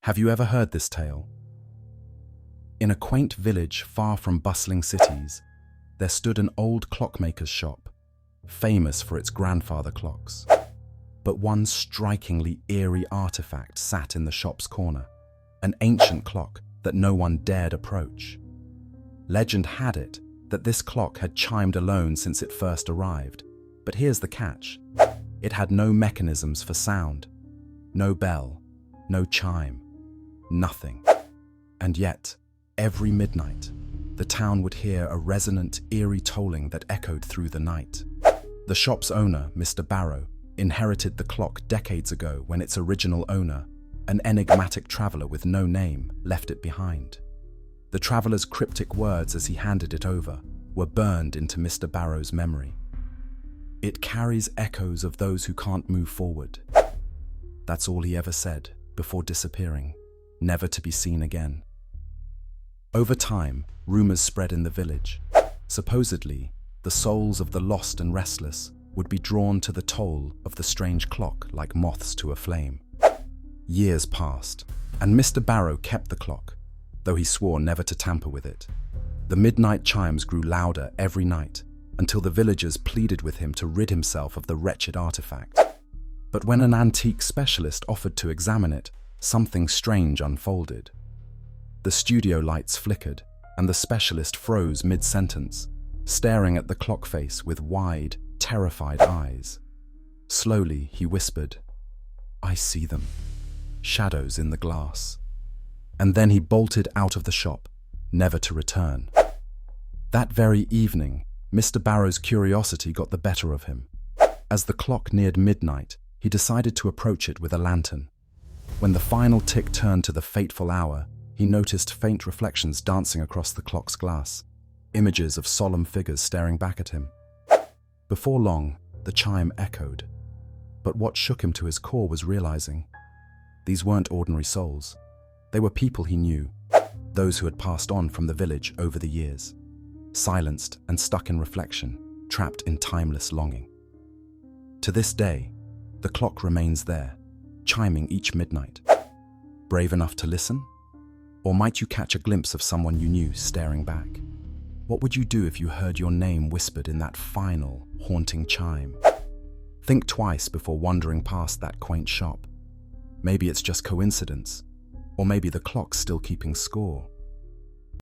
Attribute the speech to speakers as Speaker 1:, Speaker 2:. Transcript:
Speaker 1: Have you ever heard this tale? In a quaint village far from bustling cities, there stood an old clockmaker's shop, famous for its grandfather clocks. But one strikingly eerie artifact sat in the shop's corner, an ancient clock that no one dared approach. Legend had it that this clock had chimed alone since it first arrived, but here's the catch. It had no mechanisms for sound, no bell, no chime, nothing. And yet, every midnight, the town would hear a resonant, eerie tolling that echoed through the night. The shop's owner, Mr. Barrow, inherited the clock decades ago when its original owner, an enigmatic traveler with no name, left it behind. The traveler's cryptic words as he handed it over were burned into Mr. Barrow's memory. It carries echoes of those who can't move forward. That's all he ever said before disappearing, never to be seen again. Over time, rumors spread in the village. Supposedly, the souls of the lost and restless would be drawn to the toll of the strange clock like moths to a flame. Years passed, and Mr. Barrow kept the clock, though he swore never to tamper with it. The midnight chimes grew louder every night, until the villagers pleaded with him to rid himself of the wretched artifact. But when an antique specialist offered to examine it, something strange unfolded. The studio lights flickered, and the specialist froze mid-sentence, staring at the clock face with wide, terrified eyes. Slowly, he whispered, "I see them, shadows in the glass." And then he bolted out of the shop, never to return. That very evening, Mr. Barrow's curiosity got the better of him. As the clock neared midnight, he decided to approach it with a lantern. When the final tick turned to the fateful hour, he noticed faint reflections dancing across the clock's glass, images of solemn figures staring back at him. Before long, the chime echoed. But what shook him to his core was realizing these weren't ordinary souls. They were people he knew, those who had passed on from the village over the years, silenced and stuck in reflection, trapped in timeless longing. To this day, the clock remains there, chiming each midnight. Brave enough to listen? Or might you catch a glimpse of someone you knew staring back? What would you do if you heard your name whispered in that final, haunting chime? Think twice before wandering past that quaint shop. Maybe it's just coincidence, or maybe the clock's still keeping score.